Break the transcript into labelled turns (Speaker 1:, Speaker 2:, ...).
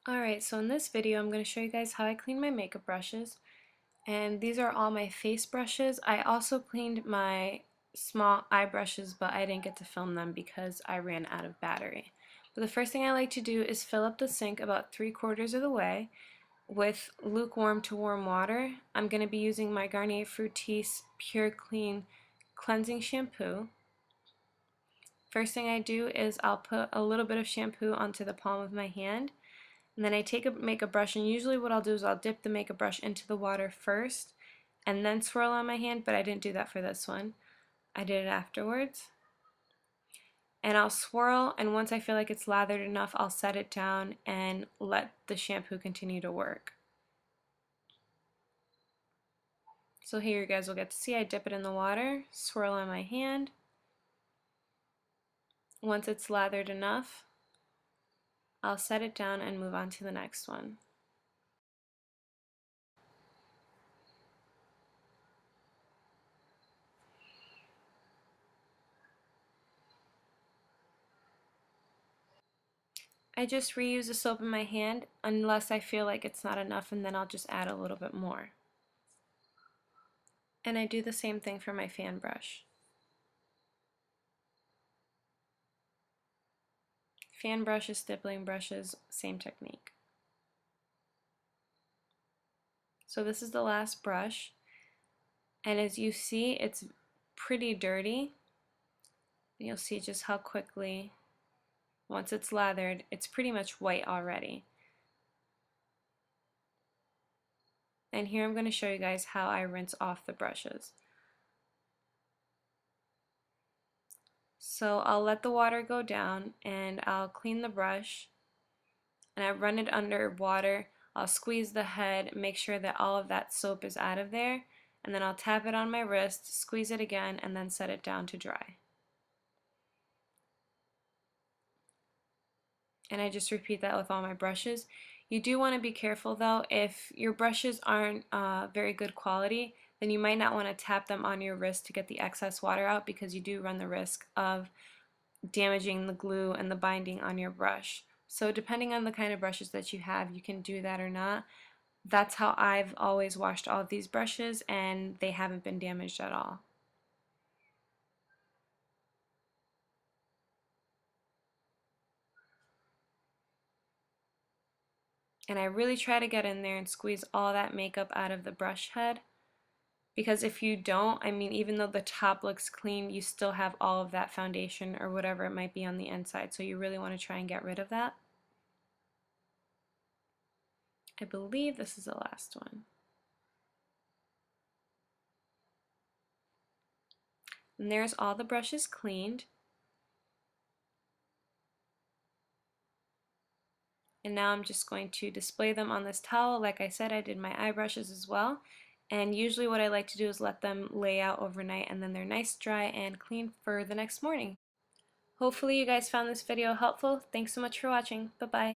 Speaker 1: Alright, so in this video I'm going to show you guys how I clean my makeup brushes, and these are all my face brushes. I also cleaned my small eye brushes, but I didn't get to film them because I ran out of battery. But the first thing I like to do is fill up the sink about 3/4 of the way with lukewarm to warm water. I'm going to be using my Garnier Fructis Pure Clean Cleansing Shampoo. First thing I do is I'll put a little bit of shampoo onto the palm of my hand. And then I take a makeup brush, and usually what I'll do is I'll dip the makeup brush into the water first and then swirl on my hand, but I didn't do that for this one. I did it afterwards. And I'll swirl, and once I feel like it's lathered enough, I'll set it down and let the shampoo continue to work. So here you guys will get to see I dip it in the water, swirl on my hand. Once it's lathered enough, I'll set it down and move on to the next one. I just reuse the soap in my hand unless I feel like it's not enough, and then I'll just add a little bit more. And I do the same thing for my fan brush. Fan brushes, stippling brushes, same technique. So this is the last brush, and as you see, it's pretty dirty. You'll see just how quickly, once it's lathered, it's pretty much white already. And here I'm going to show you guys how I rinse off the brushes. So I'll let the water go down, and I'll clean the brush, and I run it under water. I'll squeeze the head, make sure that all of that soap is out of there, and then I'll tap it on my wrist, squeeze it again, and then set it down to dry. And I just repeat that with all my brushes. You do want to be careful though, if your brushes aren't very good quality, then you might not want to tap them on your wrist to get the excess water out, because you do run the risk of damaging the glue and the binding on your brush. So depending on the kind of brushes that you have, you can do that or not. That's how I've always washed all of these brushes, and they haven't been damaged at all. And I really try to get in there and squeeze all that makeup out of the brush head, because if you don't, I mean, even though the top looks clean, you still have all of that foundation or whatever it might be on the inside, so you really want to try and get rid of that. I believe this is the last one. And there's all the brushes cleaned. And now I'm just going to display them on this towel. Like I said, I did my eye brushes as well. And usually what I like to do is let them lay out overnight, and then they're nice, dry, and clean for the next morning. Hopefully you guys found this video helpful. Thanks so much for watching. Bye-bye.